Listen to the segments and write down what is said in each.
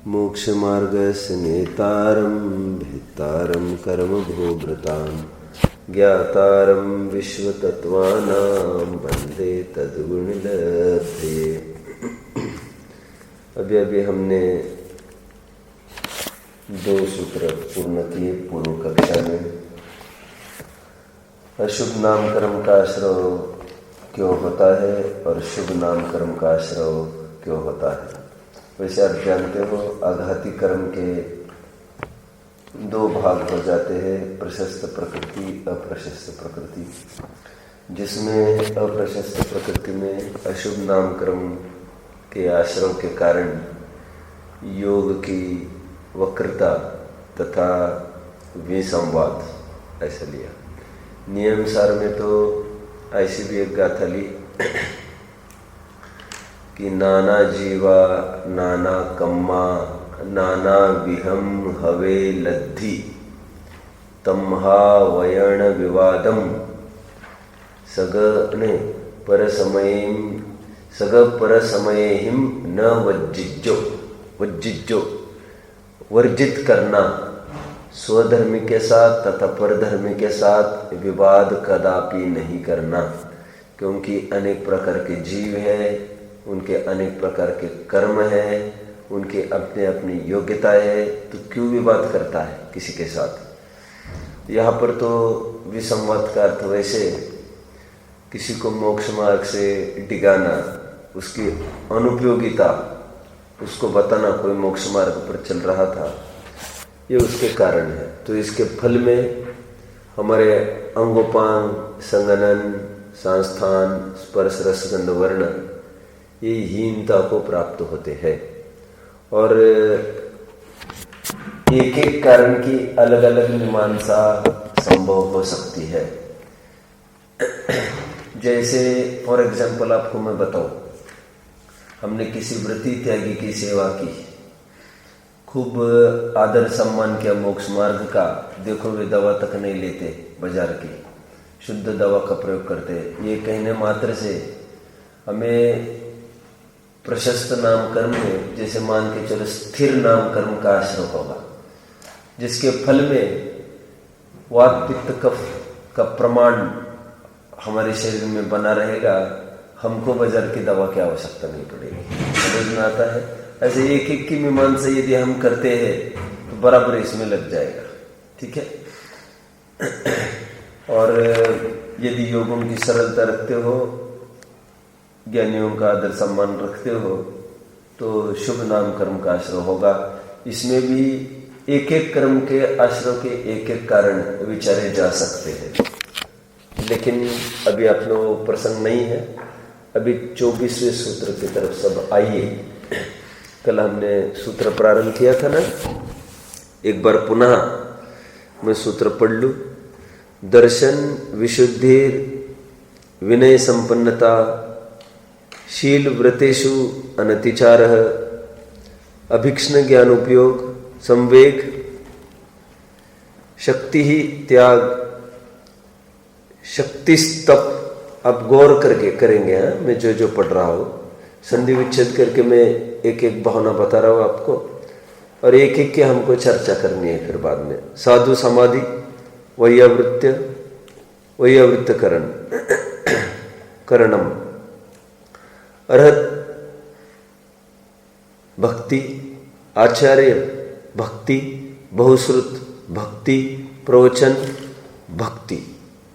मोक्षमार्गस्य नेतारं भेत्तारं कर्मभोभृतां ज्ञातारं विश्वतत्त्वानां वन्दे तद्गुणलब्धये। अभी हमने 2 सूत्र पूर्ण किए पूर्व कक्षा में। अशुभ नाम कर्म का आश्रय क्यों होता है और शुभ नाम कर्म का आश्रय क्यों होता है। वैसे आप जानते हो आघाती कर्म के 2 भाग हो जाते हैं, प्रशस्त प्रकृति अप्रशस्त प्रकृति। जिसमें अप्रशस्त प्रकृति में अशुभ नाम कर्म के आश्रय के कारण योग की वक्रता तथा विसंवाद ऐसा लिया। नियम सार में तो ऐसी भी एक गाथा ली कि नाना जीवा नाना कम्मा नाना विहम हवे लद्धि तम्हा वयण विवादम सग परसमयेहिम न वज्जिज्जो वर्जित करना। स्वधर्मी के साथ तथा परधर्मी के साथ विवाद कदापि नहीं करना, क्योंकि अनेक प्रकार के जीव हैं, उनके अनेक प्रकार के कर्म हैं, उनके अपने अपनी योग्यता है, तो क्यों विवाद करता है किसी के साथ। यहाँ पर तो विसंवाद का अर्थ वैसे किसी को मोक्ष मार्ग से डिगाना, उसकी अनुपयोगिता उसको बताना, कोई मोक्ष मार्ग पर चल रहा था, ये उसके कारण है। तो इसके फल में हमारे अंगोपांग संगनन संस्थान स्पर्श रसगंध वर्ण ये हीनता को प्राप्त होते हैं। और एक एक कारण की अलग अलग मीमांसा संभव हो सकती है। जैसे फॉर एग्जाम्पल आपको मैं बताऊं, हमने किसी व्रती त्यागी की सेवा की, खूब आदर सम्मान किया मोक्ष मार्ग का। देखो वे दवा तक नहीं लेते बाजार की, शुद्ध दवा का प्रयोग करते। ये कहने मात्र से हमें प्रशस्त नाम कर्म में, जैसे मान के चलो स्थिर नाम कर्म का आश्रय होगा, जिसके फल में वात पित्त कफ का प्रमाण हमारे शरीर में बना रहेगा, हमको बाजार की दवा की आवश्यकता नहीं पड़ेगी। समझ में आता है। ऐसे एक एक की मीमांसा यदि हम करते हैं तो बराबर इसमें लग जाएगा, ठीक है। और यदि योगों की सरलता रखते हो, ज्ञानियों का आदर सम्मान रखते हो, तो शुभ नाम कर्म का आश्रय होगा। इसमें भी एक एक कर्म के आश्रय के एक एक कारण विचारे जा सकते हैं, लेकिन अभी आप लोग प्रसंग नहीं है। अभी 24वें सूत्र की तरफ सब आइए। कल हमने सूत्र प्रारंभ किया था ना, एक बार पुनः मैं सूत्र पढ़ लूं। दर्शन विशुद्धि विनय संपन्नता शील व्रतेषु अनतिचारः अभीक्ष्ण ज्ञान उपयोग संवेग शक्ति ही त्याग शक्तिस्तप। अब गौर करके करेंगे। मैं जो जो पढ़ रहा हूँ संधि विच्छेद करके मैं एक एक भावना बता रहा हूँ आपको, और एक एक की हमको चर्चा करनी है फिर बाद में। साधु समाधि वैयावृत्त करणम अर्हत भक्ति आचार्य भक्ति बहुश्रुत भक्ति प्रवचन भक्ति।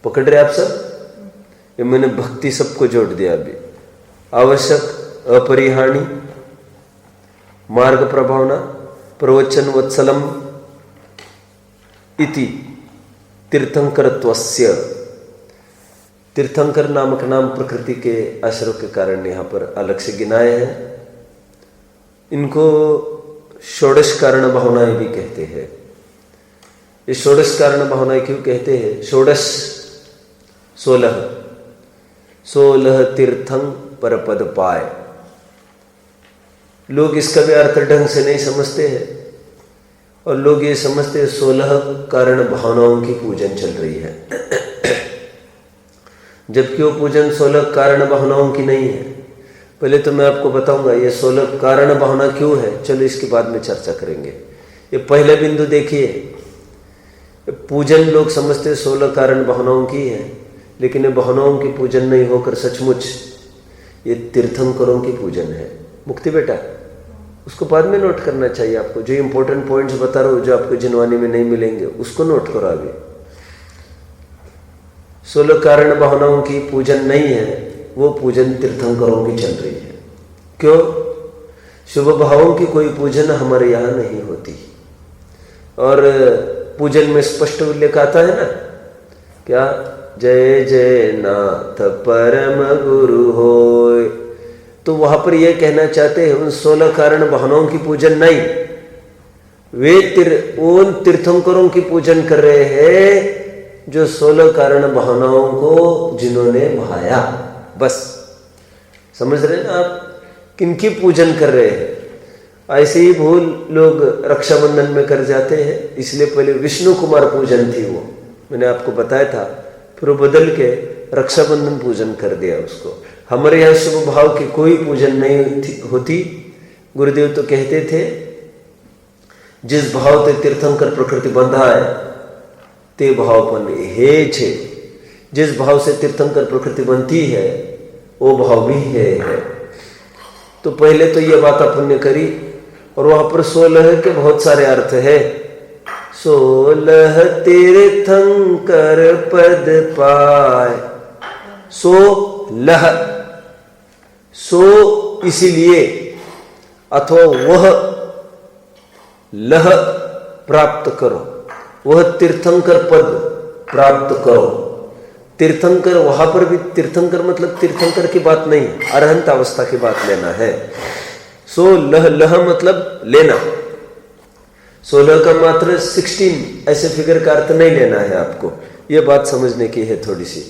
पकड़ रहे आप सब? ये मैंने भक्ति सबको जोड़ दिया। अभी आवश्यक अपरिहाणी मार्ग प्रभावना प्रवचन वत्सलम इति तीर्थंकरत्वस्य। तीर्थंकर नामक नाम प्रकृति के आश्रय के कारण यहाँ पर अलग से गिनाए हैं। इनको षोडश कारण भावनाएं भी कहते हैं। ये षोडश कारण भावनाएं क्यों कहते हैं? षोडश 16 तीर्थं परपद पाए। लोग इसका भी अर्थ ढंग से नहीं समझते हैं, और लोग ये समझते हैं 16 कारण भावनाओं की पूजन चल रही है, जबकि वो पूजन 16 कारण भावनाओं की नहीं है। पहले तो मैं आपको बताऊंगा ये 16 कारण भावना क्यों है, चलो इसके बाद में चर्चा करेंगे। ये पहले बिंदु देखिए, पूजन लोग समझते 16 कारण भावनाओं की है, लेकिन ये भावनाओं की पूजन नहीं होकर सचमुच ये तीर्थंकरों की पूजन है। मुक्ति बेटा, उसको बाद में नोट करना चाहिए आपको। जो इंपॉर्टेंट पॉइंट्स बता रहा हूं, जो आपको जिनवानी में नहीं मिलेंगे, उसको नोट करो आगे। 16 कारण भावनाओं की पूजन नहीं है, वो पूजन तीर्थंकरों की चल रही है। क्यों? शुभ भावों की कोई पूजन हमारे यहाँ नहीं होती। और पूजन में स्पष्ट उल्लेख आता है ना, क्या? जय जय नाथ परम गुरु होय। तो वहां पर यह कहना चाहते हैं उन 16 कारण भावनाओं की पूजन नहीं, वे उन तीर्थंकरों की पूजन कर रहे हैं जो 16 कारण भावनाओं को जिन्होंने भाया। बस समझ रहे हैं ना आप, किनकी पूजन कर रहे हैं। ऐसे ही भूल लोग रक्षाबंधन में कर जाते हैं, इसलिए पहले विष्णु कुमार पूजन थी, वो मैंने आपको बताया था, फिर वो बदल के रक्षाबंधन पूजन कर दिया उसको। हमारे यहाँ शुभ भाव की कोई पूजन नहीं होती। गुरुदेव तो कहते थे जिस भाव ते तीर्थंकर प्रकृति बंधा है ते भाव पण हे छे। जिस भाव से तीर्थंकर प्रकृति बनती है वो भाव भी है। तो पहले तो ये बात अपन ने करी, और वहां पर 16 के बहुत सारे अर्थ है। 16 तीर्थंकर पद पाए, 16 सो इसीलिए, अथवा वह लह प्राप्त करो, वह तीर्थंकर पद प्राप्त करो। तीर्थंकर, वहां पर भी तीर्थंकर मतलब तीर्थंकर की बात नहीं, अरहंत अवस्था की बात लेना है। सो लह मतलब लेना। 16 का मात्र 16 ऐसे फिगर का अर्थ नहीं लेना है आपको, यह बात समझने की है थोड़ी सी।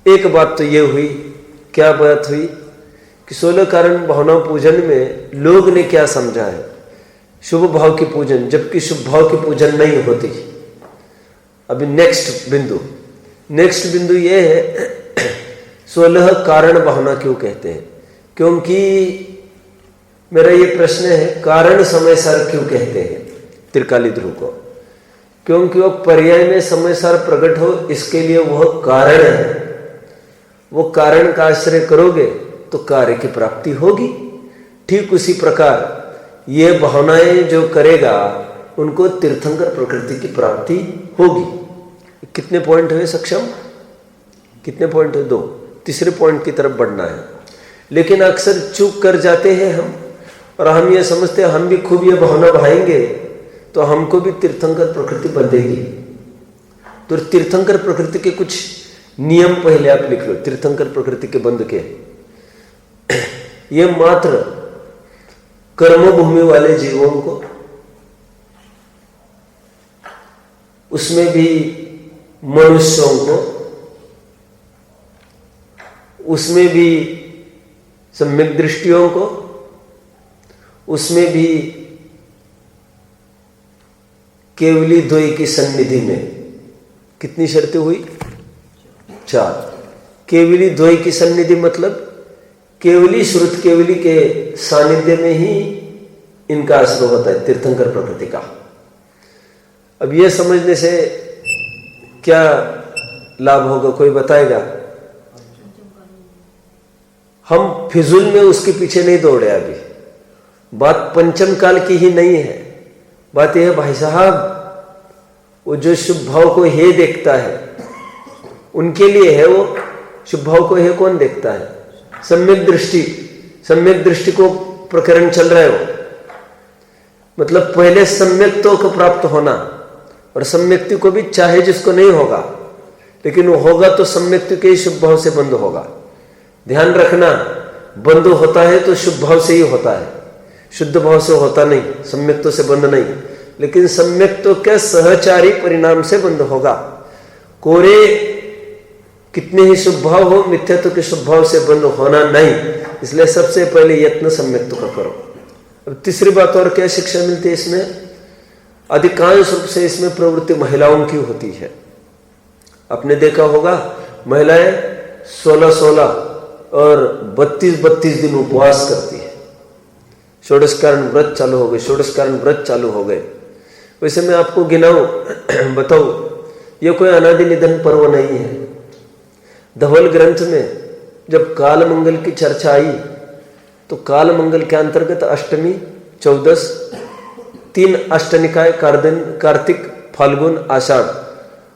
एक बात तो यह हुई, क्या बात हुई कि 16 कारण भावना पूजन में लोग ने क्या समझा है, शुभ भाव की पूजन, जबकि शुभ भाव की पूजन नहीं होती। अभी नेक्स्ट बिंदु ये है 16 कारण भावना क्यों कहते हैं। क्योंकि मेरा ये प्रश्न है, कारण समय सार क्यों कहते हैं त्रिकाली ध्रुव को? क्योंकि वो पर्याय में समय सार प्रकट हो, इसके लिए वह कारण है। वो कारण का आश्रय करोगे तो कार्य की प्राप्ति होगी। ठीक उसी प्रकार ये भावनाएं जो करेगा उनको तीर्थंकर प्रकृति की प्राप्ति होगी। कितने पॉइंट हुए सक्षम? कितने पॉइंट हुए? 2। तीसरे पॉइंट की तरफ बढ़ना है। लेकिन अक्सर चूक कर जाते हैं हम, और हम ये समझते हैं हम भी खूब ये भावना भाएंगे तो हमको भी तीर्थंकर प्रकृति बंधेगी। तो तीर्थंकर प्रकृति के कुछ नियम पहले आप लिख लो, तीर्थंकर प्रकृति के बंध के। ये मात्र कर्मभूमि वाले जीवों को, उसमें भी मनुष्यों को, उसमें भी सम्यक दृष्टियों को, उसमें भी केवली द्वय की सन्निधि में कितनी शर्तें हुई? 4। केवली द्वय की सन्निधि मतलब केवली श्रुत केवली के सानिध्य में ही इनका आश्रय होता है तीर्थंकर प्रकृति का। अब यह समझने से क्या लाभ होगा, कोई बताएगा? हम फिजूल में उसके पीछे नहीं दौड़े। अभी बात पंचम काल की ही नहीं है। बात यह है भाई साहब, वो जो शुभ भाव को हे देखता है उनके लिए है। वो शुभ भाव को हे कौन देखता है? सम्यक दृष्टि। सम्यक दृष्टि को प्रकरण चल रहा है वो, मतलब पहले सम्यक्तों को प्राप्त होना, और सम्यक्ति को भी चाहे जिसको नहीं होगा, लेकिन वो होगा तो सम्यक्ति के ही शुभ भाव से बंद होगा। ध्यान रखना, बंद होता है तो शुभ भाव से ही होता है, शुद्ध भाव से होता नहीं, सम्यक्तों से बंद नहीं। लेकिन सम्यक्तों के सहचारी परिणाम से बंद होगा। कोरे कितने ही शुभ भाव हो, मिथ्यात्व के शुभ भाव से बंद होना नहीं। इसलिए सबसे पहले यत्न सम्यक्तव का करो। अब तीसरी बात और क्या शिक्षा मिलती है इसमें? अधिकांश रूप से इसमें प्रवृत्ति महिलाओं की होती है। आपने देखा होगा महिलाएं 16-16 और 32 दिन उपवास करती है। षोडशकारण व्रत चालू हो गए, षोडशकारण व्रत चालू हो गए। वैसे मैं आपको गिनाऊं, बताऊं, ये कोई अनादि निधन पर्व नहीं है। धवल ग्रंथ में जब काल मंगल की चर्चा आई तो काल मंगल के अंतर्गत अष्टमी, चौदस, 3 अष्टनिकाय, कार्तिक, फाल्गुन, आषाढ़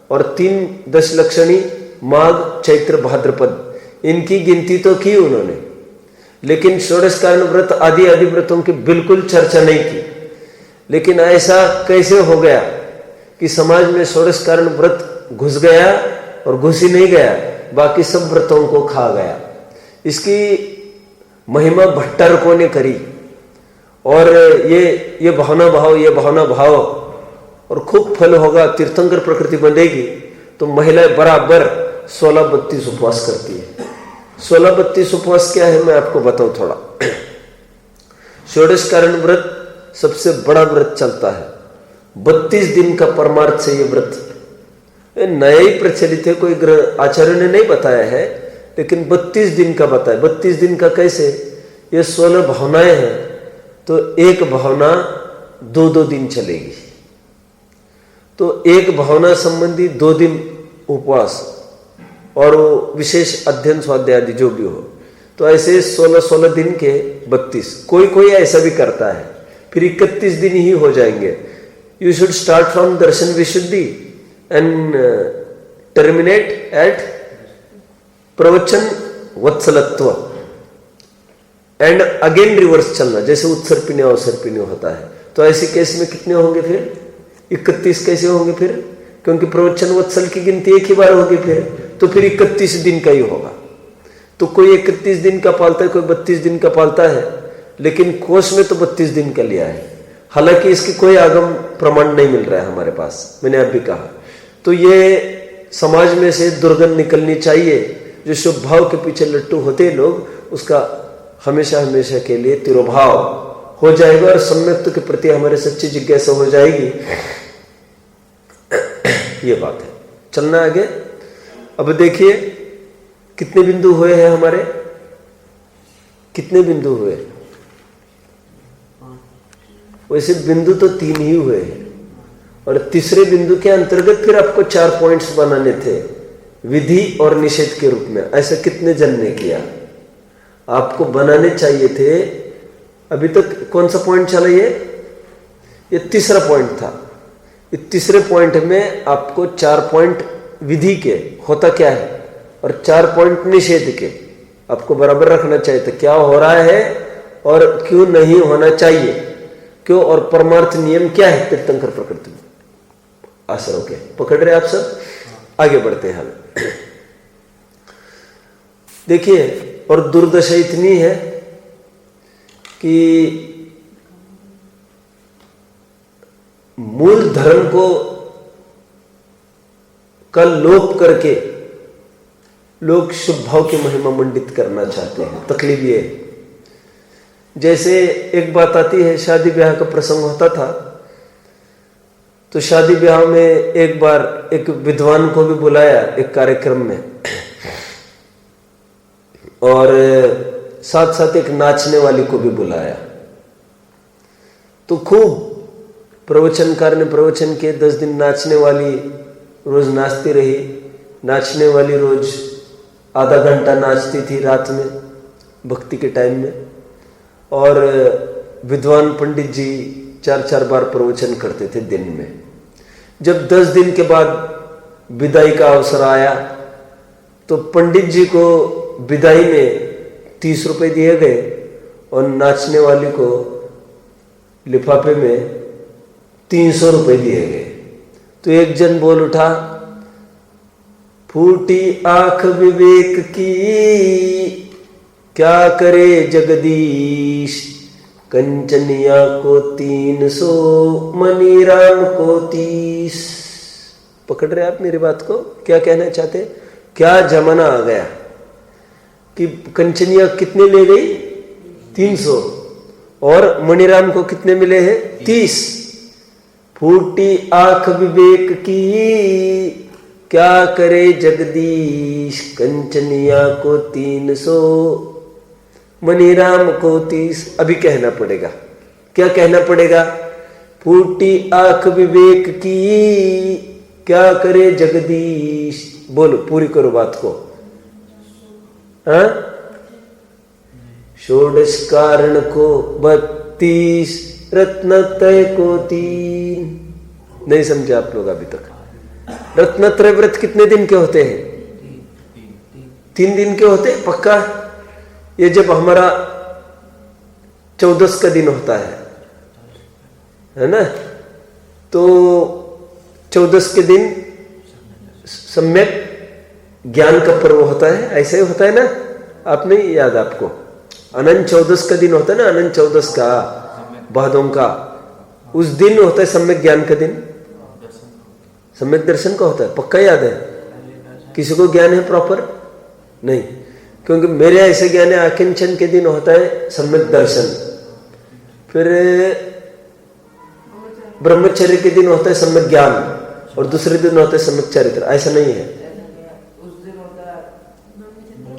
और 3 दशलक्षणी, माघ, चैत्र, भाद्रपद, इनकी गिनती तो की उन्होंने, लेकिन षोडशकारण व्रत आदि व्रतों की बिल्कुल चर्चा नहीं की। लेकिन ऐसा कैसे हो गया कि समाज में षोडशकारण व्रत घुस गया और घुस ही नहीं गया, बाकी सब व्रतों को खा गया। इसकी महिमा भट्टारकों ने करी और ये भावना भाव और खूब फल होगा, तीर्थंकर प्रकृति बनेगी। तो महिलाएं बराबर 16-32 उपवास करती है। 16-32 उपवास क्या है मैं आपको बताऊं थोड़ा। षोडशकारण व्रत सबसे बड़ा व्रत चलता है, 32 दिन का परमार्थ से ये व्रत नया ही प्रचलित है, कोई आचार्य ने नहीं बताया है, लेकिन 32 दिन का बताया। 32 दिन का कैसे? ये 16 भावनाएं हैं, तो एक भावना 2-2 दिन चलेगी, तो एक भावना संबंधी 2 दिन उपवास और वो विशेष अध्ययन स्वाध्याय आदि जो भी हो, तो ऐसे 16 दिन के 32। कोई ऐसा भी करता है, फिर 31 दिन ही हो जाएंगे। यू शुड स्टार्ट फ्रॉम दर्शन विशुद्धि एंड टर्मिनेट एट प्रवचन वत्सलत्व एंड अगेन रिवर्स चलना, जैसे उत्सर्पिण्य अवसर्पिण्य होता है। तो ऐसे केस में कितने होंगे फिर? 31 कैसे होंगे फिर? क्योंकि प्रवचन वत्सल की गिनती एक ही बार होगी फिर, तो फिर 31 दिन का ही होगा। तो कोई 31 दिन का पालता है, कोई 32 दिन का पालता है, लेकिन कोष में तो 32 दिन का लिया है। हालांकि इसकी कोई आगम प्रमाण नहीं मिल रहा है हमारे पास, मैंने अब भी कहा। तो ये समाज में से दुर्गंध निकलनी चाहिए। जो शुभ भाव के पीछे लट्टू होते हैं लोग, उसका हमेशा हमेशा के लिए तिरोभाव हो जाएगा और सम्यक्त के प्रति हमारे सच्ची जिज्ञासा हो जाएगी। ये बात है। चलना आगे। अब देखिए कितने बिंदु हुए हैं हमारे, कितने बिंदु हुए? वैसे बिंदु तो 3 ही हुए हैं, और तीसरे बिंदु के अंतर्गत फिर आपको 4 पॉइंट्स बनाने थे, विधि और निषेध के रूप में। ऐसा कितने जन ने किया? आपको बनाने चाहिए थे। अभी तक कौन सा पॉइंट चला? ये तीसरा पॉइंट था। इस तीसरे पॉइंट में आपको 4 पॉइंट विधि के होता क्या है और 4 पॉइंट निषेध के आपको बराबर रखना चाहिए था। क्या हो रहा है और क्यों नहीं होना चाहिए, क्यों, और परमार्थ नियम क्या है तीर्थंकर प्रकृति में। आसर ओके, पकड़ रहे आप सब? आगे बढ़ते हैं हम। देखिए, और दुर्दशा इतनी है कि मूल धर्म को कल लोप करके लोग शुभ भाव की महिमा मंडित करना चाहते हैं। तकलीफ ये है, जैसे एक बात आती है, शादी ब्याह का प्रसंग होता था, तो शादी ब्याह में एक बार एक विद्वान को भी बुलाया एक कार्यक्रम में, और साथ साथ एक नाचने वाली को भी बुलाया। तो खूब प्रवचनकार ने प्रवचन किए। 10 दिन नाचने वाली रोज नाचती रही। नाचने वाली रोज आधा घंटा नाचती थी रात में, भक्ति के टाइम में, और विद्वान पंडित जी 4-4 बार प्रवचन करते थे दिन में। जब 10 दिन के बाद विदाई का अवसर आया, तो पंडित जी को विदाई में 30 रुपए दिए गए और नाचने वाली को लिफाफे में 300 रुपए दिए गए। तो एक जन बोल उठा, फूटी आंख विवेक की, क्या करे जगदीश, कंचनिया को 300, मनीराम को 30। पकड़ रहे आप मेरी बात को? क्या कहना चाहते? क्या जमाना आ गया कि कंचनिया कितने ले गई? 300, और मणिराम को कितने मिले हैं? 30। फूटी आंख विवेक की, क्या करे जगदीश कंचनिया को 300 मनीराम को 30। अभी कहना पड़ेगा, क्या कहना पड़ेगा? फूटी आंख विवेक की क्या करे जगदीश। बोलो, पूरी करो बात को। हाँ, षोडश कारण को 32 रत्नत्रय को 3। नहीं समझे आप लोग अभी तक? रत्नत्रय व्रत कितने दिन के होते हैं? 3 दिन के होते हैं पक्का। ये जब हमारा 14 का दिन होता है ना, तो 14 के दिन सम्यक ज्ञान का पर्व होता है, ऐसे ही होता है ना? आप नहीं याद आपको? अनंत 14 का दिन होता है ना, अनंत 14 का भादों का, उस दिन होता है सम्यक ज्ञान का दिन, सम्यक दर्शन का होता है। पक्का याद है? किसी को ज्ञान है प्रॉपर? नहीं, क्योंकि मेरे ऐसे ज्ञान है आकिंचन के दिन होता है सम्यक दर्शन, फिर ब्रह्मचर्य के दिन होता है सम्यक ज्ञान, और दूसरे दिन होता है सम्यक चरित्र। ऐसा नहीं है। उस दिन होता है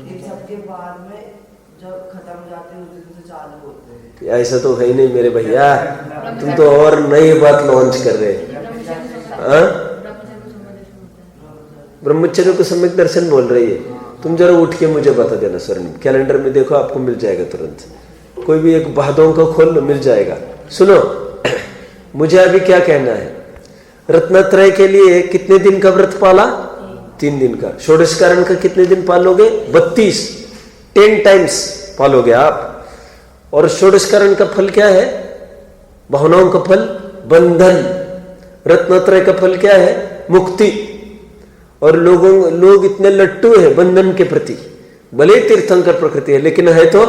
इन सबके बाद में जब खत्म हो जाते हैं उस दिन से चालू होते हैं। ऐसा तो है ही नहीं मेरे भैया, तुम तो और नई बात लॉन्च कर रहे हैं। ब्रह्मचर्य को सम्यक दर्शन बोल रही है। तुम जरा उठ के मुझे बता देना स्वर्णिम, कैलेंडर में देखो, आपको मिल जाएगा तुरंत। कोई भी एक भादों का खोल मिल जाएगा। सुनो, मुझे अभी क्या कहना है? रत्नत्रय के लिए कितने दिन का व्रत पाला? 3 दिन का। षोडश कारण का कितने दिन पालोगे? 32, 10 टाइम्स पालोगे आप। और षोडश कारण का फल क्या है? भावनाओं का फल बंधन। रत्नत्रय का फल क्या है? मुक्ति। और लोग इतने लट्टू है बंधन के प्रति, भले तीर्थंकर प्रकृति है लेकिन है तो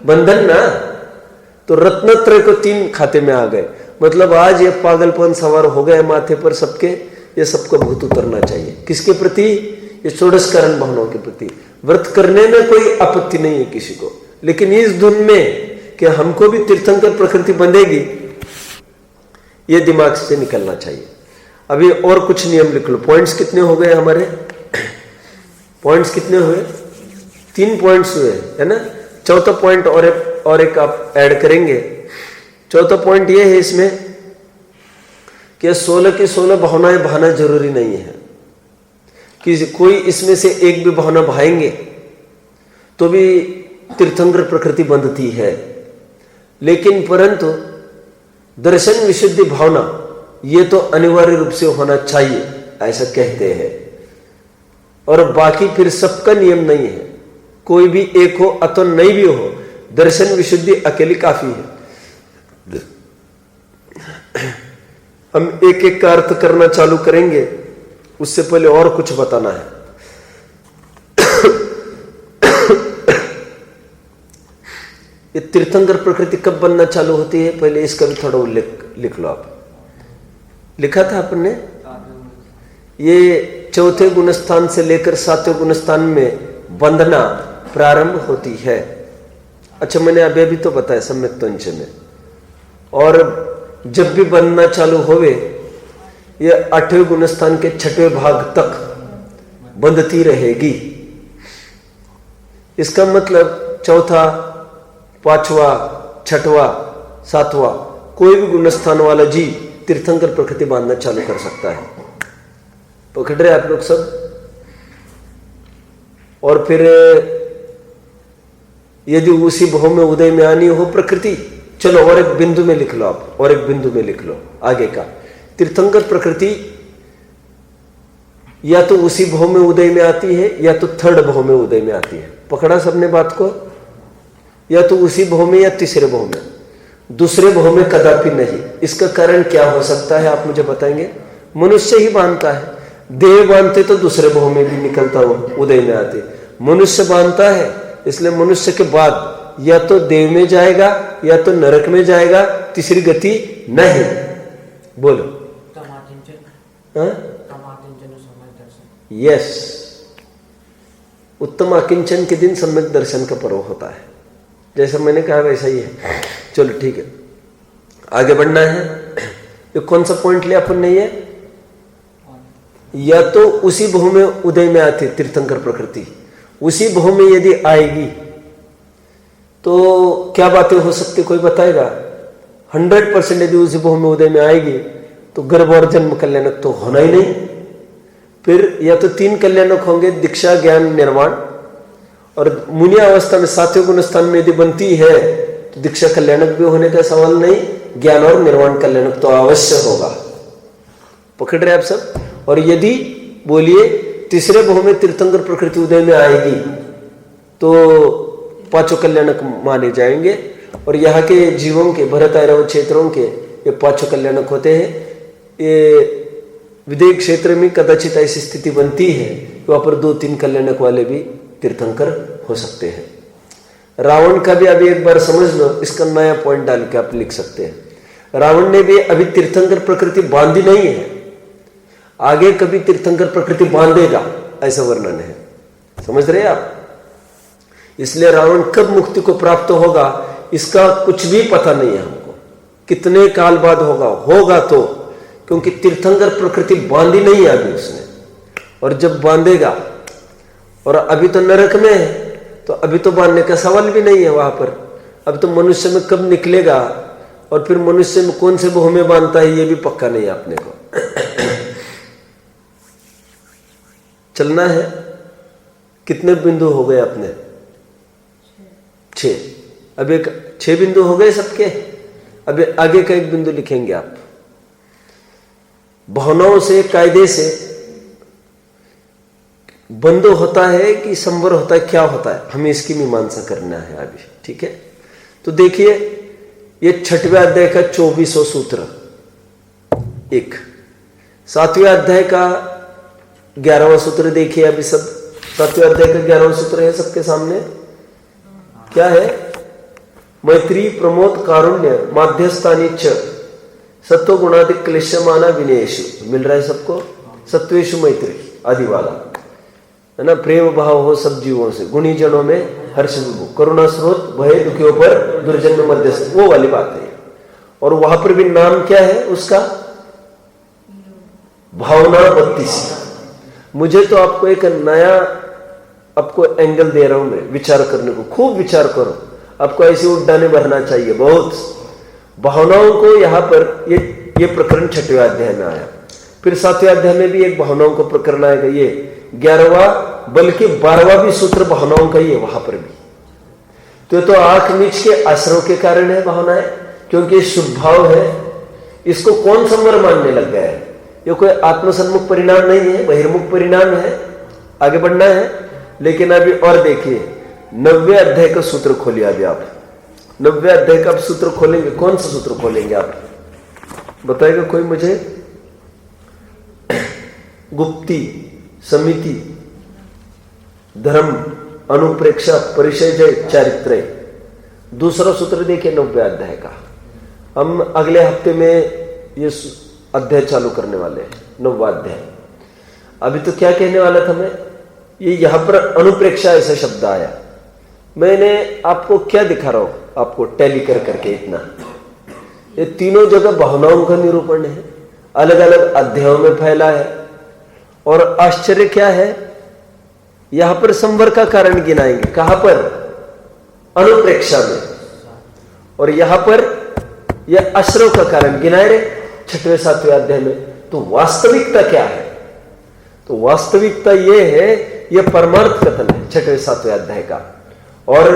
बंधन ना। तो रत्नत्रय को 3 खाते में आ गए। मतलब आज ये पागलपन सवार हो गए माथे पर सबके, ये सबको भूत उतरना चाहिए। किसके प्रति? ये षोडश कारण भावनाओं के प्रति। व्रत करने में कोई आपत्ति नहीं है किसी को, लेकिन इस धुन में कि हमको भी तीर्थंकर प्रकृति बंधेगी, ये दिमाग से निकलना चाहिए। अभी और कुछ नियम लिख लो। पॉइंट्स कितने हो गए हमारे? पॉइंट्स कितने हुए? 3 पॉइंट्स हुए, है ना? चौथा पॉइंट और एक आप ऐड करेंगे। चौथा पॉइंट ये है इसमें कि 16 की 16 भावनाएं बहाना जरूरी नहीं है कि कोई इसमें से एक भी भावना भाएंगे तो भी तीर्थंकर प्रकृति बंधती है। लेकिन परंतु दर्शन विशुद्धि भावना ये तो अनिवार्य रूप से होना चाहिए, ऐसा कहते हैं। और बाकी फिर सबका नियम नहीं है, कोई भी एक हो अथवा नहीं भी हो, दर्शन विशुद्धि अकेली काफी है। हम एक एक का अर्थ करना चालू करेंगे, उससे पहले और कुछ बताना है। ये तीर्थंकर प्रकृति कब बनना चालू होती है, पहले इसका भी थोड़ा उल्लेख लिख लो आप। लिखा था आपने? ये 4थे गुणस्थान से लेकर 7वें गुणस्थान में बंधना प्रारंभ होती है। अच्छा, मैंने अभी तो बताया सम्यक तंच में। और जब भी बंधना चालू होवे, ये 8वें गुणस्थान के 6वें भाग तक बंधती रहेगी। इसका मतलब 4था, 5वां, 6वां, 7वां कोई भी गुणस्थान वाला जीव तीर्थंकर प्रकृति बांधना चालू कर सकता है। पकड़ रहे आप लोग सब? और फिर यदि उसी भाव में उदय में आनी हो प्रकृति, चलो और एक बिंदु में लिख लो आप, और एक बिंदु में लिख लो आगे का। तीर्थंकर प्रकृति या तो उसी भाव में उदय में आती है या तो 3rd भाव में उदय में आती है। पकड़ा सबने बात को? या तो उसी भाव में या तीसरे भाव में, दूसरे भाव में कदापि नहीं। इसका कारण क्या हो सकता है आप मुझे बताएंगे? मनुष्य ही बांधता है। देव बांधते तो दूसरे भाव में भी निकलता हो, उदय में आते। मनुष्य बांधता है, इसलिए मनुष्य के बाद या तो देव में जाएगा या तो नरक में जाएगा, तीसरी गति नहीं। बोलो। यस, उत्तम आकिंचन के दिन सम्यक दर्शन का पर्व होता है। जैसा मैंने कहा वैसा ही है। चलो ठीक है, आगे बढ़ना है। ये कौन सा पॉइंट लिया अपन ने? ये या तो उसी भाव में उदय में आती तीर्थंकर प्रकृति, उसी भाव में यदि आएगी तो क्या बातें हो सकती, कोई बताएगा? 100% यदि उसी भाव में उदय में आएगी तो गर्भ और जन्म कल्याणक तो होना ही नहीं। फिर या तो 3 कल्याणक होंगे, दीक्षा, ज्ञान, निर्वाण। और मुनि अवस्था में 7वें गुण स्थान में यदि बनती है तो दीक्षा कल्याणक भी होने का सवाल नहीं, ज्ञान और निर्वाण कल्याणक तो अवश्य होगा। पकड़ रहे आप सब? और यदि बोलिए तीसरे भाव में तीर्थंकर प्रकृति उदय में आएगी तो 5 कल्याणक माने जाएंगे। और यहाँ के जीवों के भरत ऐरव क्षेत्रों के ये 5 कल्याणक होते हैं। ये विदेह क्षेत्र में कदाचित ऐसी स्थिति बनती है कि वहां पर 2-3 कल्याणक वाले भी तीर्थंकर हो सकते हैं। रावण का भी अभी एक बार समझ लो, इसका नया पॉइंट डाल के आप लिख सकते हैं। रावण ने भी अभी तीर्थंकर प्रकृति बांधी नहीं है, आगे कभी तीर्थंकर प्रकृति बांधेगा, ऐसा वर्णन है। समझ रहे आप? इसलिए रावण कब मुक्ति को प्राप्त होगा इसका कुछ भी पता नहीं है हमको, कितने काल बाद होगा तो, क्योंकि तीर्थंकर प्रकृति बांधी नहीं अभी उसने। और जब बांधेगा, और अभी तो नरक में है तो अभी तो बांधने का सवाल भी नहीं है वहां पर। अब तो मनुष्य में कब निकलेगा और फिर मनुष्य में कौन से भाव में बांधता है ये भी पक्का नहीं है अपने को। चलना है। कितने बिंदु हो गए अपने? 6। अब एक 6 बिंदु हो गए सबके। अब आगे का एक बिंदु लिखेंगे आप। भावनाओं से, कायदे से बंद होता है कि संवर होता है, क्या होता है, हमें इसकी मीमांसा करना है अभी। ठीक है, तो देखिए ये 6वें अध्याय का 24वां सूत्र, एक 7वें अध्याय का 11वां सूत्र देखिए। अभी सब 7वें अध्याय का 11वां सूत्र है सबके सामने। क्या है? मैत्री, प्रमोद, कारुण्य, माध्यस्थानी च सत्व गुणाधिक क्लेशमाना विनयेषु। मिल रहा है सबको? सत्वेषु मैत्री आदि वाला है ना। प्रेम भाव हो सब जीवों से, गुणी जनों में हर्ष विभु, करुणा स्रोत, भय दुखियों पर दुर्जन में मध्यस्थ, वो वाली बात है। और वहां पर भी नाम क्या है उसका? भावना 32। मुझे तो आपको एक नया आपको एंगल दे रहा हूं मैं, विचार करने को। खूब विचार करो, आपको ऐसी उड्डाने भरना चाहिए बहुत। भावनाओं को यहां पर ये प्रकरण 6वें अध्याय में आया। फिर 7वें अध्याय में भी एक भावनाओं का प्रकरण आएगा, ये 11वां बल्कि 12वां भी सूत्र भावनाओं का ही है वहां पर भी। तो आंख नीच के आश्रव के कारण है भावनाएं, क्योंकि शुभ भाव है। इसको कौन संवर मानने लग गया है? ये कोई आत्मसन्मुख परिणाम नहीं है, बहिर्मुख परिणाम है। आगे बढ़ना है, लेकिन अभी और देखिए 9वें अध्याय का सूत्र खोलिए। अभी आप 9वें अध्याय का सूत्र खोलेंगे। कौन सा सूत्र खोलेंगे आप बताएगा कोई मुझे? गुप्ती, समिति, धर्म, अनुप्रेक्षा, परिचय, जय, चारित्र्य। दूसरा सूत्र देखिए 9वें अध्याय का। हम अगले हफ्ते में ये अध्याय चालू करने वाले हैं, 9वां अध्याय। अभी तो क्या कहने वाला था मैं? ये यहां पर अनुप्रेक्षा ऐसा शब्द आया। मैंने आपको क्या दिखा रहा हूं? आपको टैली करके इतना, ये तीनों जगह भावनाओं का निरूपण है, अलग अलग अध्यायों में फैला है। और आश्चर्य क्या है, यहां पर संवर का कारण गिनाएंगे। कहां पर? अनुप्रेक्षा में। और यहां पर यह आश्रव का कारण गिनाए रहे 6वें 7वें अध्याय में। तो वास्तविकता क्या है? तो वास्तविकता यह है, यह परमार्थ कथन है 6वें 7वें अध्याय का। और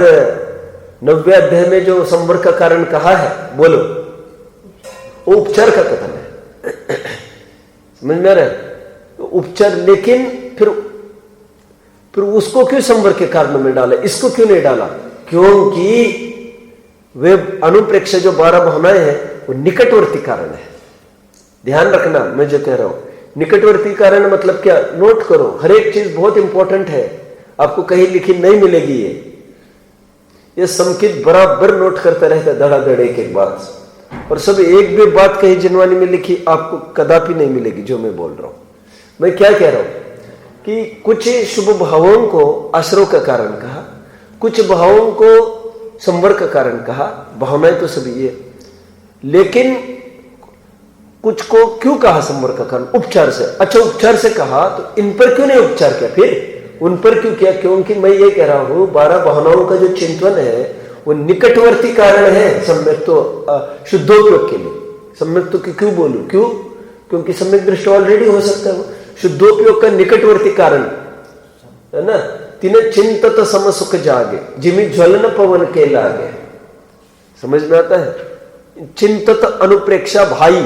9वें अध्याय में जो संवर का कारण कहा है, बोलो, वो उपचार का कथन है। समझ में आ रहा है? तो उपचार, लेकिन फिर उसको क्यों संवर के कारण में डाला, इसको क्यों नहीं डाला? क्योंकि वे अनुप्रेक्षा जो 12 भावनाएं हैं वो निकटवर्ती कारण है। ध्यान रखना मैं जो कह रहा हूं, निकटवर्ती कारण मतलब क्या? नोट करो, हर एक चीज बहुत इंपॉर्टेंट है, आपको कहीं लिखी नहीं मिलेगी। ये संकित बराबर नोट करता रहता है, धड़ाधड़ एक बात। और सब एक भी बात कहीं जिनवानी में लिखी आपको कदापि नहीं मिलेगी जो मैं बोल रहा हूं। मैं क्या कह रहा हूं कि कुछ शुभ भावों को आश्रव का कारण कहा, कुछ भावों को संवर का कारण कहा। भावनाएं तो सभी ये, लेकिन कुछ को क्यों कहा संवर्ग का कारण? उपचार से। अच्छा, उपचार से कहा तो इन पर क्यों नहीं उपचार किया? फिर उन पर क्यों किया? क्योंकि मैं ये कह रहा हूं 12 भावनाओं का जो चिंतन है वो निकटवर्ती कारण है सम्यक तो शुद्धोपयोग के लिए। सम्यक तो क्यों बोलूं? क्यों? क्योंकि सम्यक दृष्टि ऑलरेडी हो सकता है। वो शुद्धोपयोग का निकटवर्ती कारण है ना। तिने चिंतत सम सुख जागे, जिमी ज्वलन पवन के लागे। समझ में आता है? चिंतत अनुप्रेक्षा भाई,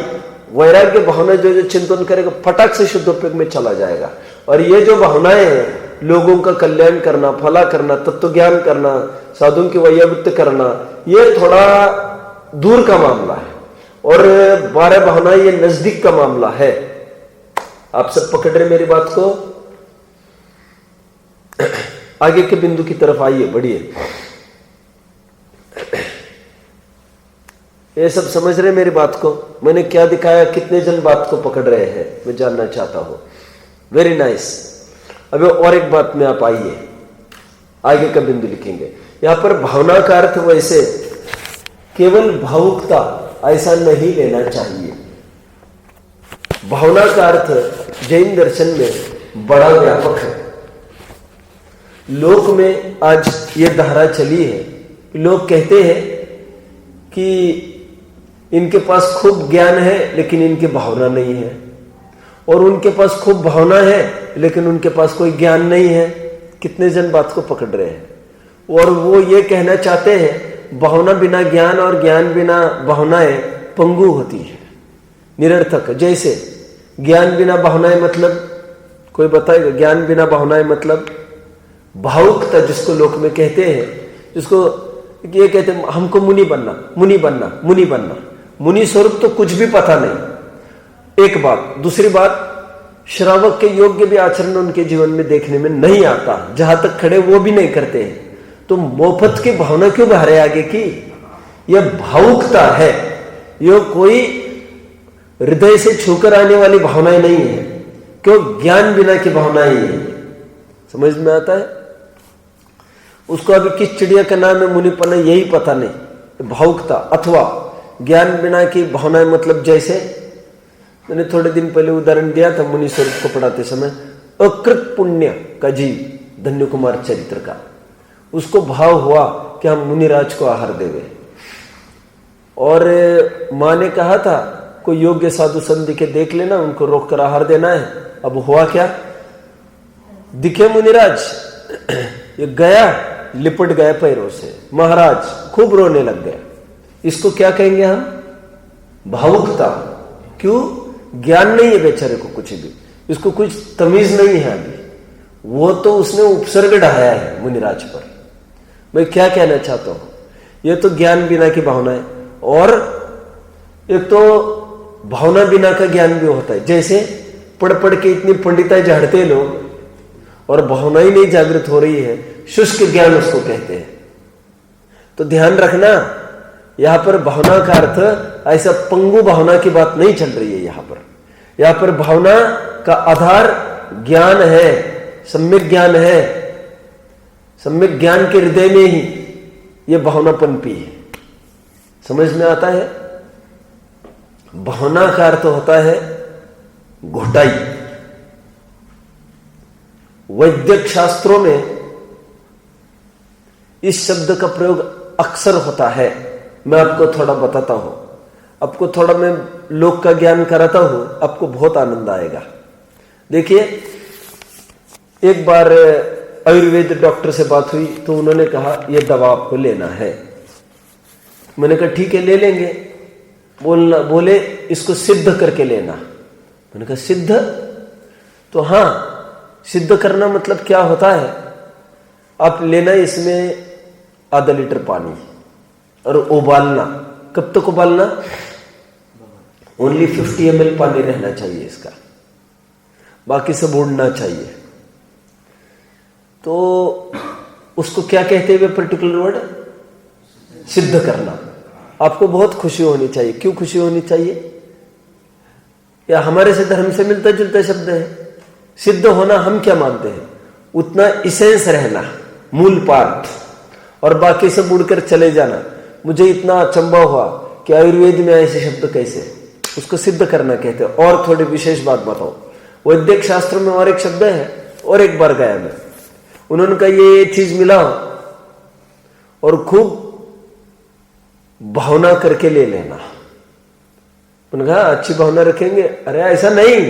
वैराग्य भावना जो चिंतन करेगा फटाक से शुद्धोपयोग में चला जाएगा। और ये जो भावनाएं हैं, लोगों का कल्याण करना, भला करना, तत्व ज्ञान करना, साधुओं की वैयावृत्ति करना, ये थोड़ा दूर का मामला है। और 12 भावना ये नजदीक का मामला है। आप सब पकड़ रहे मेरी बात को? आगे के बिंदु की तरफ आइए, बढ़िए। ये सब समझ रहे मेरी बात को? मैंने क्या दिखाया? कितने जन बात को पकड़ रहे हैं मैं जानना चाहता हूं। Very nice. अब और एक बात में आप आइए, आगे का बिंदु लिखेंगे। यहां पर भावना का अर्थ वैसे केवल भावुकता ऐसा नहीं लेना चाहिए। भावना का अर्थ जैन दर्शन में बड़ा व्यापक है। लोक में आज ये धारा चली है, लोग कहते हैं कि इनके पास खूब ज्ञान है लेकिन इनकी भावना नहीं है, और उनके पास खूब भावना है लेकिन उनके पास कोई ज्ञान नहीं है। कितने जन बात को पकड़ रहे हैं? और वो ये कहना चाहते हैं भावना बिना ज्ञान और ज्ञान बिना भावनाएं पंगु होती है, निरर्थक। जैसे ज्ञान बिना भावनाएं मतलब कोई बताएगा? ज्ञान बिना भावनाएं मतलब भावुकता, जिसको लोक में कहते हैं, जिसको ये कहते हैं हमको मुनि बनना, मुनि बनना, मुनि बनना। मुनि स्वरूप तो कुछ भी पता नहीं, एक बात। दूसरी बात, श्रावक के योग्य भी आचरण उनके जीवन में देखने में नहीं आता, जहां तक खड़े वो भी नहीं करते हैं। तो मोफत की भावना क्यों बाहर आगे की? यह भावुकता है, यह कोई हृदय से छूकर आने वाली भावनाएं नहीं है। क्यों? ज्ञान बिना की भावनाएं है। समझ में आता है? उसको अभी किस चिड़िया का नाम है मुनिपना यही पता नहीं, भावुकता। अथवा ज्ञान बिना की भावनाएं मतलब जैसे मैंने थोड़े दिन पहले उदाहरण दिया था मुनि स्वरूप को पढ़ाते समय, अकृत पुण्य का जीव धन्य कुमार चरित्र का, उसको भाव हुआ कि हम मुनिराज को आहार देवे। और मां ने कहा था कोई योग्य साधु संत दिखे देख लेना, उनको रोक कर आहार देना है। अब हुआ क्या? दिखे मुनिराज, ये गया, लिपट गया पैरों से, महाराज खूब रोने लग गया। इसको क्या कहेंगे हम? भावुकता। क्यों? ज्ञान नहीं है बेचारे को कुछ भी, इसको कुछ तमीज नहीं है अभी। वो तो उसने उपसर्ग ढाया है मुनिराज पर। मैं क्या कहना चाहता हूं, ये तो ज्ञान बिना की भावना है। और एक तो भावना बिना का ज्ञान भी होता है। जैसे पढ़ पढ़ के इतनी पंडिताई झाड़ते लोग और भावना ही नहीं जागृत हो रही है, शुष्क ज्ञान उसको कहते हैं। तो ध्यान रखना, यहां पर भावना का अर्थ ऐसा पंगु भावना की बात नहीं चल रही है। यहां पर भावना का आधार ज्ञान है, सम्यक ज्ञान है। सम्यक ज्ञान के हृदय में ही यह भावना पनपी है। समझ में आता है? भावना का अर्थ होता है घोटाई। वैद्यक शास्त्रों में इस शब्द का प्रयोग अक्सर होता है। मैं आपको थोड़ा बताता हूं, आपको थोड़ा मैं लोक का ज्ञान कराता हूं, आपको बहुत आनंद आएगा। देखिए, एक बार आयुर्वेद डॉक्टर से बात हुई तो उन्होंने कहा यह दवा आपको लेना है। मैंने कहा ठीक है ले लेंगे। बोले इसको सिद्ध करके लेना। मैंने कहा सिद्ध? तो हाँ, सिद्ध करना मतलब क्या होता है? आप लेना इसमें आधा लीटर पानी और उबालना। कब तक उबालना? ओनली 50 ml पानी रहना चाहिए इसका, बाकी सब उड़ना चाहिए। तो उसको क्या कहते हैं वे पर्टिकुलर वर्ड? सिद्ध करना। आपको बहुत खुशी होनी चाहिए। क्यों खुशी होनी चाहिए? या हमारे से धर्म से मिलता जुलता शब्द है। सिद्ध होना हम क्या मानते हैं? उतना इसेंस रहना, मूल पार्ट, और बाकी सब उड़कर चले जाना। मुझे इतना अचंभा हुआ कि आयुर्वेद में ऐसे शब्द कैसे, उसको सिद्ध करना कहते हैं। और थोड़ी विशेष बात बताओ, वैदिक शास्त्र में और एक शब्द है, और एक बार गया मैं, उन्होंने कहा ये चीज मिला और खूब भावना करके ले लेना। उन्होंने कहा अच्छी भावना रखेंगे, अरे ऐसा नहीं,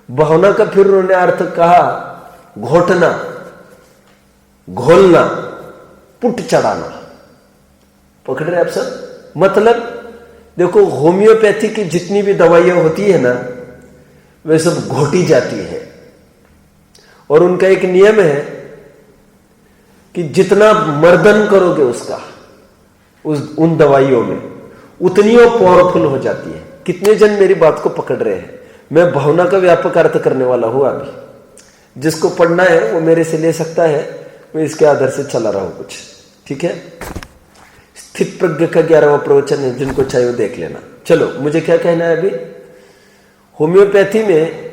भावना का फिर उन्होंने अर्थ कहा घोटना, घोलना, पुट चढ़ाना। पकड़ रहे आप सब? मतलब देखो, होम्योपैथी की जितनी भी दवाइयां होती है ना, वे सब घोटी जाती है। और उनका एक नियम है कि जितना मर्दन करोगे उसका, उन दवाइयों में, उतनी वो पावरफुल हो जाती है। कितने जन मेरी बात को पकड़ रहे हैं? मैं भावना का व्यापक अर्थ करने वाला हूं अभी। जिसको पढ़ना है वो मेरे से ले सकता है, मैं इसके आधार से चला रहा हूं कुछ, ठीक है। स्थित प्रज्ञ का 11वां प्रवचन है, जिनको चाहिए वो देख लेना। चलो, मुझे क्या कहना है अभी। होम्योपैथी में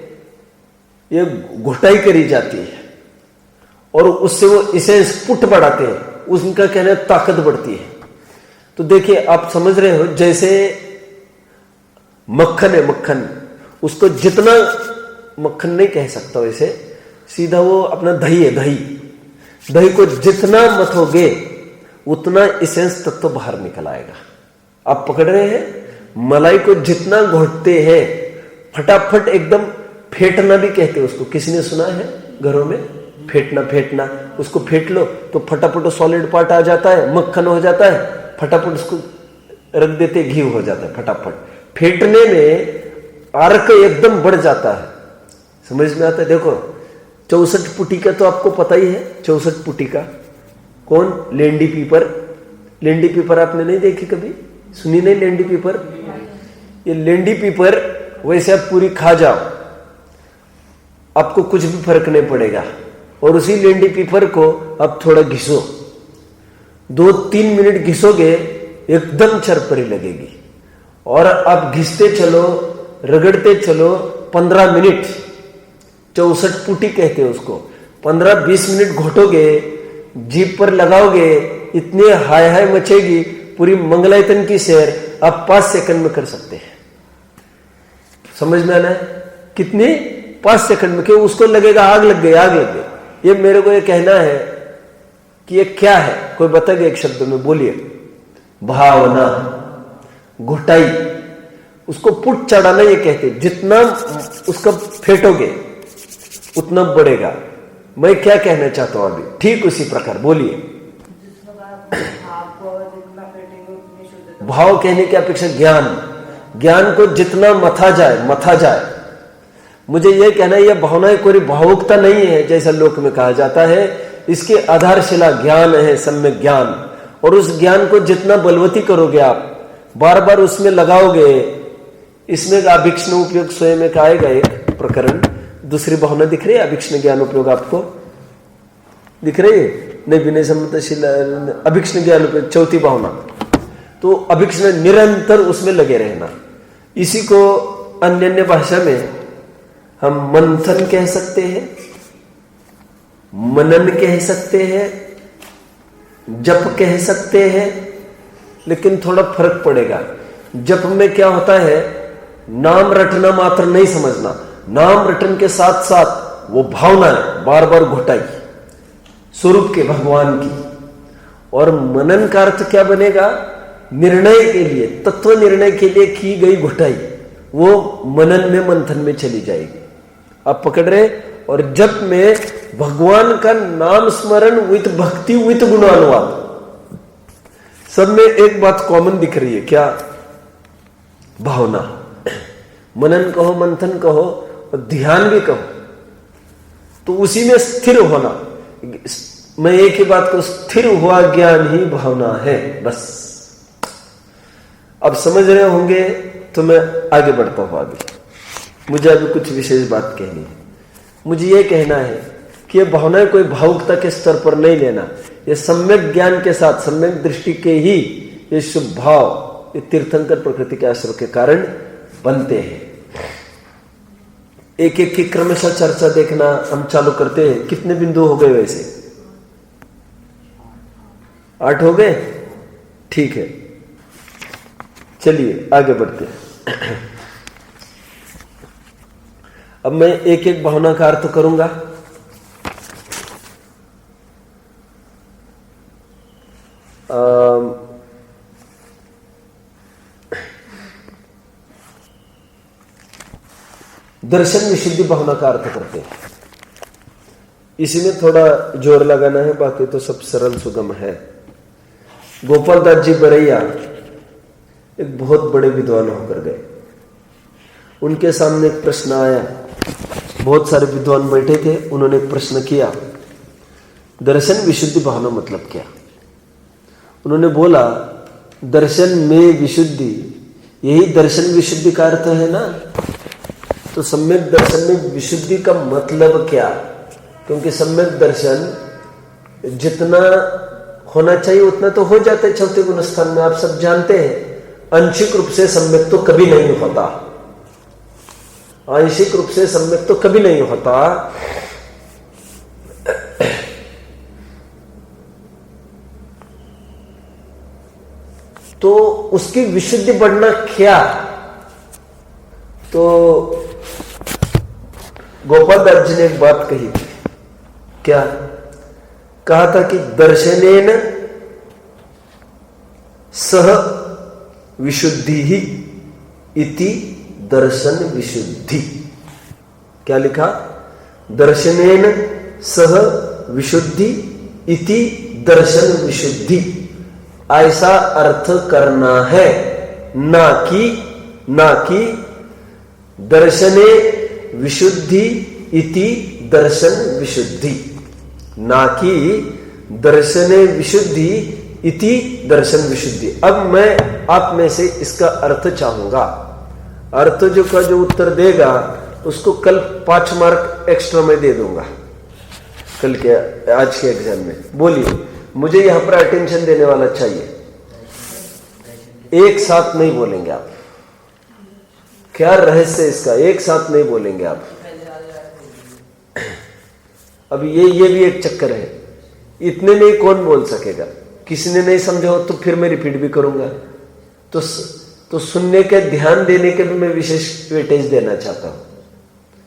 ये घुटाई करी जाती है और उससे वो इसे स्फुट बढ़ाते हैं, उनका कहना है ताकत बढ़ती है। तो देखिए, आप समझ रहे हो, जैसे मक्खन है, मक्खन, उसको जितना, मक्खन नहीं कह सकता वैसे, सीधा वो अपना दही है, दही को जितना मथोगे उतना इसेंस तत्व बाहर निकल आएगा। आप पकड़ रहे हैं? मलाई को जितना घोटते हैं, फटाफट एकदम फेंटना भी कहते हैं उसको। किसी ने सुना है घरों में? फेंटना, उसको फेंट लो तो फटाफट सॉलिड पार्ट आ जाता है, मक्खन हो जाता है, फटाफट उसको रख देते, घी हो जाता है फटाफट। फेंटने में अर्क एकदम बढ़ जाता है, समझ में आता है। देखो 64 पुटी का तो आपको पता ही है, 64 पुटी का कौन? लेंडी पीपर। लेंडी पीपर आपने नहीं देखी कभी? सुनी नहीं लेंडी पीपर? ये लेंडी पीपर वैसे आप पूरी खा जाओ, आपको कुछ भी फर्क नहीं पड़ेगा। और उसी लेंडी पीपर को आप थोड़ा घिसो, 2-3 मिनट घिसोगे, एकदम चरपरी लगेगी। और आप घिसते चलो, रगड़ते चलो 15 मिनट, 64 पुटी कहते हैं उसको। 15-20 मिनट घोटोगे, जीभ पर लगाओगे, इतनी हाय हाय मचेगी, पूरी मंगलायतन की सैर आप 5 सेकंड में कर सकते हैं। समझ में आना है? कितनी? 5 सेकंड में। क्यों? उसको लगेगा आग लग गई, आग लग गई। ये मेरे को ये कहना है कि ये क्या है, कोई बताएगा एक शब्द में? बोलिए। भावना, घुटाई, उसको पुट चढ़ाना ये कहते हैं। जितना उसका फेंटोगे उतना बढ़ेगा। मैं क्या कहना चाहता हूं अभी, ठीक उसी प्रकार बोलिए। भाव कहने की अपेक्षा ज्ञान को जितना मथा जाए। मुझे यह कहना है, यह भावनाएं कोई भावुकता नहीं है जैसा लोक में कहा जाता है। इसके आधारशिला ज्ञान है, सम्यक ज्ञान। और उस ज्ञान को जितना बलवती करोगे, आप बार बार उसमें लगाओगे। इसमें अभिक्षण उपयोग स्वयं में आएगा एक प्रकरण। दूसरी भावना दिख रही है? अभिक्षण ज्ञान उपयोग आपको दिख रही है? नहीं, विनय सम्मतशील अभिक्षण ज्ञान उपयोग, चौथी भावना। तो अभिक्षण निरंतर उसमें लगे रहना। इसी को अन्य भाषा में हम मंथन कह सकते हैं, मनन कह सकते हैं, जप कह सकते हैं, लेकिन थोड़ा फर्क पड़ेगा। जप में क्या होता है, नाम रटना मात्र नहीं समझना, नाम रटन के साथ साथ वो भावना है, बार बार घुटाई स्वरूप के भगवान की। और मनन का अर्थ क्या बनेगा? निर्णय के लिए, तत्व निर्णय के लिए की गई घुटाई, वो मनन में, मंथन में चली जाएगी। आप पकड़ रहे? और जप में भगवान का नाम स्मरण विथ भक्ति विथ गुणानुवाद, सब में एक बात कॉमन दिख रही है। क्या? भावना। मनन कहो, मंथन कहो, और ध्यान भी कहो, तो उसी में स्थिर होना। मैं एक ही बात को, स्थिर हुआ ज्ञान ही भावना है, बस। अब समझ रहे होंगे तो मैं आगे बढ़ता हूं। अभी मुझे अभी कुछ विशेष बात कहनी है। मुझे यह कहना है कि यह भावनाएं कोई भावुकता के स्तर पर नहीं लेना। यह सम्यक ज्ञान के साथ, सम्यक दृष्टि के ही ये शुभ भाव, ये तीर्थंकर प्रकृति के आश्रय के कारण बनते हैं। एक एक की क्रमशः चर्चा देखना हम चालू करते हैं। कितने बिंदु हो गए वैसे? 8 हो गए? ठीक है, चलिए आगे बढ़ते हैं। अब मैं एक एक भावना का अर्थ करूंगा। दर्शन विशुद्धि भावना का अर्थ करते हैं। इसी में थोड़ा जोर लगाना है, बाकी तो सब सरल सुगम है। गोपाल दास जी बरैया एक बहुत बड़े विद्वान होकर गए। उनके सामने एक प्रश्न आया, बहुत सारे विद्वान बैठे थे, उन्होंने एक प्रश्न किया, दर्शन विशुद्धि भावना मतलब क्या? उन्होंने बोला, दर्शन में विशुद्धि, यही दर्शन विशुद्धि का अर्थ है ना। तो सम्यक दर्शन में विशुद्धि का मतलब क्या? क्योंकि सम्यक दर्शन जितना होना चाहिए उतना तो हो जाता है चौथे गुण स्थान में, आप सब जानते हैं। आंशिक रूप से सम्यक तो कभी नहीं होता, आंशिक रूप से सम्यक तो कभी नहीं होता। तो उसकी विशुद्धि बढ़ना क्या? तो गोपाल दास जी ने एक बात कही थी, क्या कहा था कि दर्शनेन सह विशुद्धि ही इति दर्शन विशुद्धि। क्या लिखा? दर्शनेन सह विशुद्धि इति दर्शन विशुद्धि। ऐसा अर्थ करना है, ना कि दर्शने विशुद्धि इति दर्शन विशुद्धि, ना कि दर्शने विशुद्धि इति दर्शन विशुद्धि। अब मैं आप में से इसका अर्थ चाहूंगा। अर्थ जो उत्तर देगा उसको कल 5 मार्क एक्स्ट्रा में दे दूंगा, कल के आज के एग्जाम में। बोलिए, मुझे यहां पर अटेंशन देने वाला चाहिए। एक साथ नहीं बोलेंगे आप, क्या रहस्य इसका? एक साथ नहीं बोलेंगे आप। अब ये भी एक चक्कर है, इतने में कौन बोल सकेगा? किसी ने नहीं समझा हो तो फिर मैं रिपीट भी करूंगा। तो सुनने के, ध्यान देने के भी मैं विशेष वेटेज देना चाहता हूं,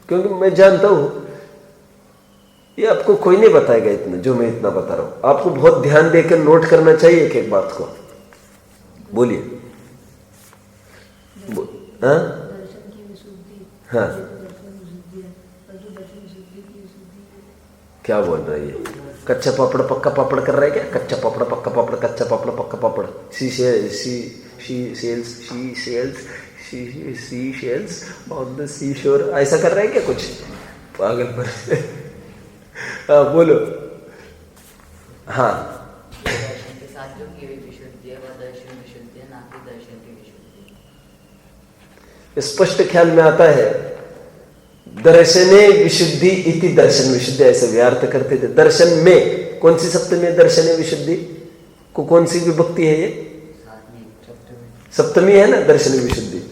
क्योंकि मैं जानता हूं ये आपको कोई नहीं बताएगा इतना जो मैं इतना बता रहा हूं। आपको बहुत ध्यान देकर नोट करना चाहिए एक एक बात को। बोलिए। हाँ, क्या बोल रही है? कच्चा पापड़ पक्का पापड़ कर रहा है क्या? कच्चा पापड़ पक्का पापड़, कच्चा पापड़ पक्का पापड़। शी सेल्स ऑन द सी शोर, ऐसा कर रहा है क्या कुछ? पागल पर। हाँ बोलो। हाँ, दर्शन के साथ जो की हुई विशुद्धि है वह दर्शन विशुद्धि है, ना कि दर्शन की विशुद्धि। स्पष्ट ख्याल में आता है, दर्शने विशुद्धि इति दर्शन विशुद्धि, ऐसे व्यार्थ करते थे। दर्शन में कौन सी सप्तमी है? दर्शने विशुद्धि को कौन सी विभक्ति है? ये सप्तमी है ना, दर्शन विशुद्धि।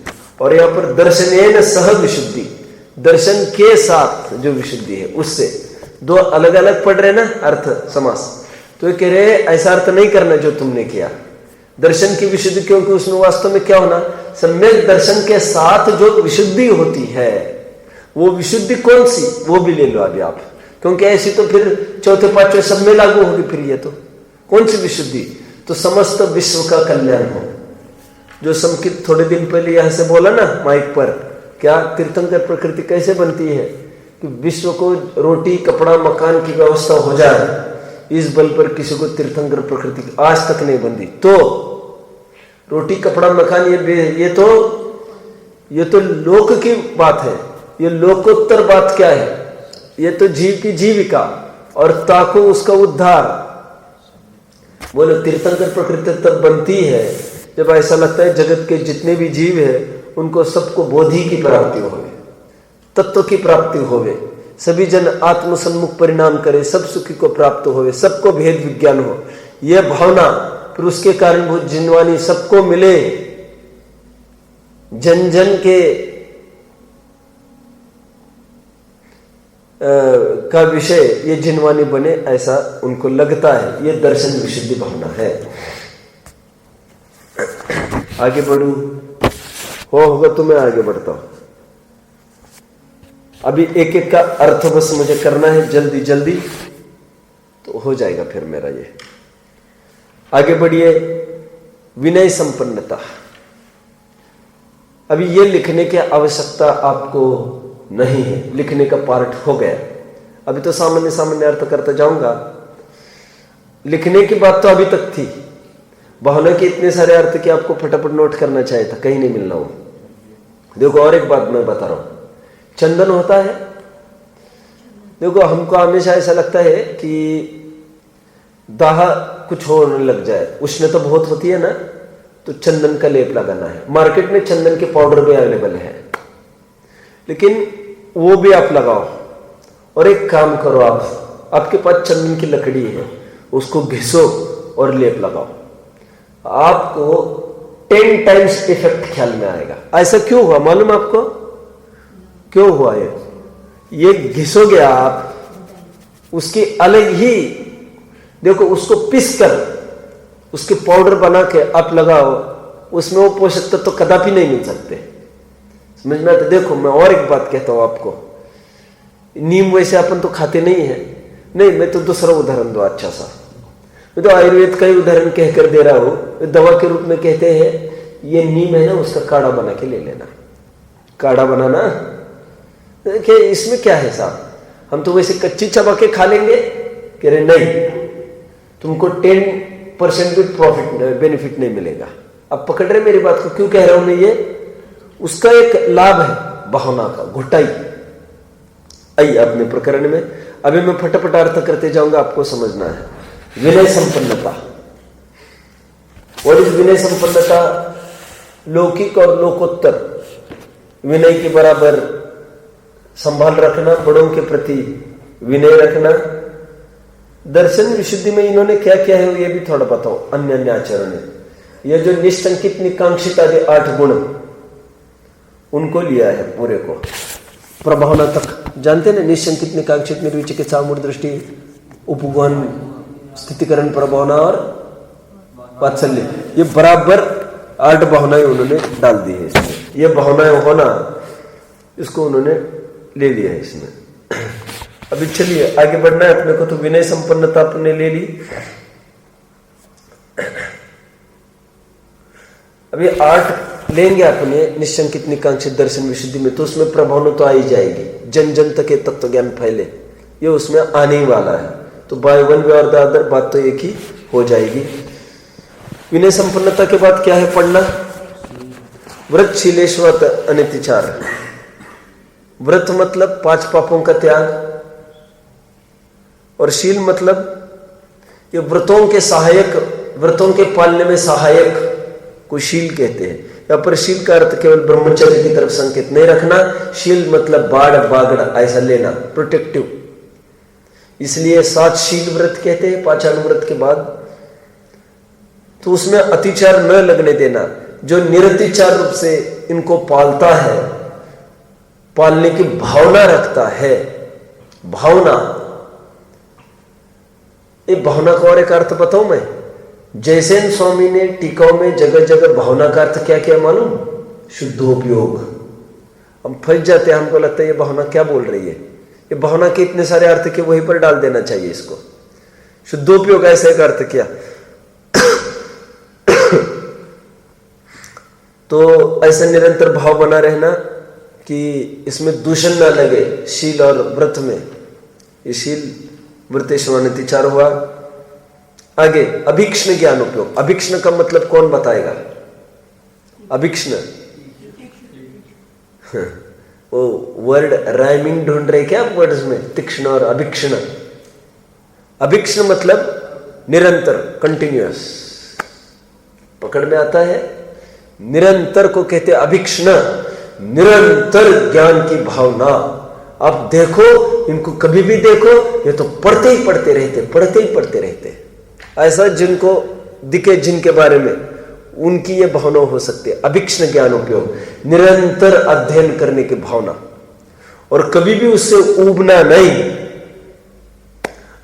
और यहां पर दर्शनेन सह विशुद्धि, दर्शन के साथ जो विशुद्धि है उससे। दो अलग अलग पढ़ रहे ना अर्थ समास। तो ये कह रहे ऐसा अर्थ नहीं करना जो तुमने किया, दर्शन की विशुद्धि, क्योंकि उसमें वास्तव में क्या होना? सम्यक दर्शन के साथ जो विशुद्धि होती है, वो विशुद्धि कौन सी? वो भी ले लो अभी आप, क्योंकि ऐसी तो फिर चौथे पांचवें सब में लागू होगी। फिर ये तो कौन सी विशुद्धि? तो समस्त विश्व का कल्याण हो। जो संकित थोड़े दिन पहले यहां से बोला ना माइक पर, क्या तीर्थंकर प्रकृति कैसे बनती है कि विश्व को रोटी कपड़ा मकान की व्यवस्था हो जाए, इस बल पर किसी को तीर्थंकर प्रकृति आज तक नहीं बंदी। तो रोटी कपड़ा मकान ये तो लोक की बात है। ये लोकोत्तर बात क्या है? ये तो जीव की जीविका और ताको उसका उद्धार। बोलो, तीर्थंकर प्रकृति तब बनती है जब ऐसा लगता है जगत के जितने भी जीव है उनको सबको बोधि की प्राप्ति होवे, तत्व की प्राप्ति होवे, सभी जन आत्म सन्मुख परिणाम करे, सब सुखी को प्राप्त होवे, सबको भेद विज्ञान हो। यह भावना फिर उसके कारणभूत जिनवानी सबको मिले, जन जन के का विषय ये जिनवानी बने, ऐसा उनको लगता है। ये दर्शन विशुद्धि भावना है। आगे बढ़ू, होगा तो मैं आगे बढ़ता हूं। अभी एक एक का अर्थ बस मुझे करना है जल्दी जल्दी, तो हो जाएगा फिर मेरा ये। आगे बढ़िए। विनय संपन्नता। अभी ये लिखने की आवश्यकता आपको नहीं है, लिखने का पार्ट हो गया। अभी तो सामान्य सामान्य अर्थ करता जाऊंगा। लिखने की बात तो अभी तक थी, भावना के इतने सारे अर्थ कि आपको फटाफट नोट करना चाहिए था, कहीं नहीं मिलना वो। देखो और एक बात मैं बता रहा हूं, चंदन होता है, देखो हमको हमेशा ऐसा लगता है कि दाह कुछ होने लग जाए, उष्णता तो बहुत होती है ना, तो चंदन का लेप लगाना है। मार्केट में चंदन के पाउडर भी अवेलेबल है, लेकिन वो भी आप लगाओ। और एक काम करो, आपके पास चंदन की लकड़ी है, उसको घिसो और लेप लगाओ, आपको 10 टाइम्स इफेक्ट ख्याल में आएगा। ऐसा क्यों हुआ मालूम आपको? क्यों हुआ ये घिसोगे आप, उसकी अलग ही, देखो उसको पीस कर उसके पाउडर बना के आप लगाओ, उसमें वो पोषक तत्व तो कदापि नहीं मिल सकते, समझ में आता? देखो मैं और एक बात कहता हूं आपको, नीम वैसे अपन तो खाते नहीं है, नहीं मैं तो दूसरा उदाहरण दो अच्छा सा। मैं तो आयुर्वेद का ही उदाहरण कहकर दे रहा हूं। दवा के रूप में कहते हैं ये नीम है ना, उसका काढ़ा बना के ले लेना। काढ़ा बनाना देखिए इसमें क्या है साहब, हम तो वैसे कच्ची चबा के खा लेंगे। कह रहे नहीं, तुमको 10% भी प्रॉफिट बेनिफिट नहीं मिलेगा। अब पकड़ रहे मेरी बात को? क्यों कह रहा हूं मैं ये? उसका एक लाभ है भावना का, घुटाई। आई अपने प्रकरण में अभी मैं फटाफट अर्थ करते जाऊंगा, आपको समझना है। विनय संपन्नता। व्हाट इज विनय संपन्नता? लौकिक और लोकोत्तर विनय के बराबर संभाल रखना, बड़ों के प्रति विनय रखना। दर्शन विशुद्धि में इन्होंने क्या किया है ये भी थोड़ा बताओ। अन्य अन्य आचरण है, ये जो निष्कंकित निकांक्षित आदि 8 गुण उनको लिया है पूरे को, प्रभावना तक जानते ना। निशंकित निकांक्षित निर्विचिकित्सा मूढ़ दृष्टि उपगुण स्थितिकरण प्रभावना और वात्सल्य, ये बराबर 8 भावनाएं उन्होंने डाल दी है इसमें। ये भावनाएं होना इसको उन्होंने ले लिया है इसमें। अभी चलिए आगे बढ़ना है अपने को। तो विनय संपन्नता अपने ले ली। अभी 8 लेंगे अपने निशंकित निकांक्षित दर्शन विशुद्धि में, तो उसमें प्रभावना तो आ ही जाएगी। जन जन तक तत्व ज्ञान फैले, ये उसमें आने ही वाला है। तो बाय वन वे और द अदर बात तो एक ही हो जाएगी। विनय संपन्नता के बाद क्या है पढ़ना? व्रत शीलेश्वत अनितिचार। व्रत मतलब 5 पापों का त्याग, और शील मतलब ये व्रतों के सहायक, व्रतों के पालने में सहायक को शील कहते हैं। या पर शील का अर्थ केवल ब्रह्मचर्य की तरफ संकेत नहीं रखना। शील मतलब बाढ़ बागड़ ऐसा लेना, प्रोटेक्टिव। इसलिए 7 शील व्रत कहते हैं पाचानुव्रत के बाद। तो उसमें अतिचार न लगने देना। जो निरतिचार रूप से इनको पालता है, पालने की भावना रखता है, भावना, ये भावना का और एक अर्थ बताऊं मैं। जयसेन स्वामी ने टीकाओं में जगह जगह भावना का अर्थ क्या किया मालूम? शुद्धोपयोग। हम फंस जाते हैं, हमको लगता है ये भावना क्या बोल रही है। ये भावना के इतने सारे अर्थ के वहीं पर डाल देना चाहिए इसको। शुद्धोपयोग ऐसा एक अर्थ किया। तो ऐसा निरंतर भाव बना रहना कि इसमें दूषण ना लगे शील और व्रत में। ये शील व्रतेश्वरतिचार हुआ। आगे अभीक्ष्ण ज्ञान उपयोग। अभीक्ष्ण का मतलब कौन बताएगा? अभीक्ष्ण वो वर्ड राइमिंग ढूंढ रहे क्या वर्ड्स में? तीक्ष्ण और अभीक्ष्ण। अभीक्ष्ण मतलब निरंतर, कंटिन्यूअस, पकड़ में आता है। निरंतर को कहते अभीक्ष्ण, निरंतर ज्ञान की भावना। आप देखो इनको, कभी भी देखो, ये तो पढ़ते ही पढ़ते रहते, पढ़ते ही पढ़ते रहते। ऐसा जिनको दिखे, जिनके बारे में, उनकी ये भावना हो सकती है। अभीक्ष्ण ज्ञान उपयोग, निरंतर अध्ययन करने की भावना, और कभी भी उससे ऊबना नहीं।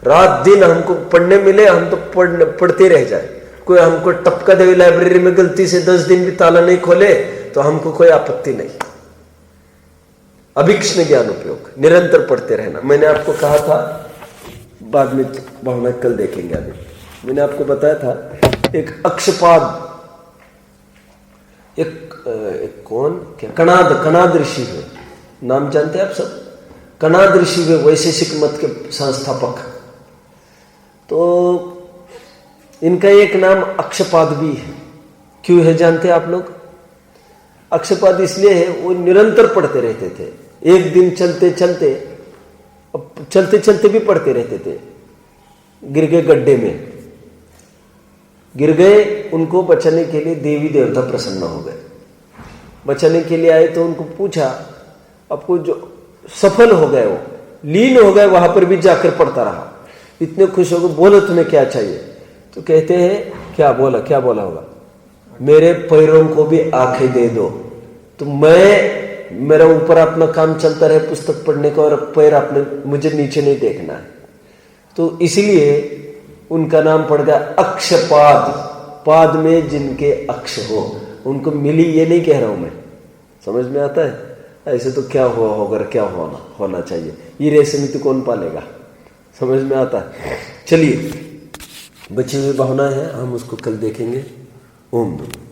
रात दिन हमको पढ़ने मिले, हम तो पढ़ते रह जाए। कोई हमको टपका दे लाइब्रेरी में, गलती से 10 दिन भी ताला नहीं खोले, तो हमको कोई आपत्ति नहीं। अभिक्ष्ण ज्ञान उपयोग निरंतर पढ़ते रहना। मैंने आपको कहा था, बाद में भावना कल देखेंगे। अभी मैंने आपको बताया था एक अक्षपाद, एक कौन क्या कणाद ऋषि है, नाम जानते हैं आप सब? कणाद ऋषि वे वैशेषिक मत के संस्थापक। तो इनका एक नाम अक्षपाद भी है। क्यों है जानते हैं आप लोग? अक्षपाद इसलिए है, वो निरंतर पढ़ते रहते थे। एक दिन चलते चलते भी पढ़ते रहते थे। गिर गए गड्ढे में, गिर गए, उनको बचाने के लिए देवी देवता प्रसन्न हो गए। बचाने के लिए आए तो उनको पूछा, आपको जो सफल हो गए, वो लीन हो गए, वहां पर भी जाकर पढ़ता रहा। इतने खुश हो गए, बोलो तुम्हें क्या चाहिए? तो कहते हैं क्या बोला होगा, मेरे पैरों को भी आंखें दे दो, तो मेरा ऊपर अपना काम चलता रहे पुस्तक पढ़ने का, और पैर अपने मुझे नीचे नहीं देखना है। तो इसलिए उनका नाम पड़ गया अक्षपाद। पाद में जिनके अक्ष हो उनको मिली, ये नहीं कह रहा हूं मैं, समझ में आता है? ऐसे तो क्या हुआ होगा, क्या होना चाहिए, ये रेशमी तो कौन पालेगा, समझ में आता है? चलिए, बची हुई भावना है, हम उसको कल देखेंगे। ओम नमः।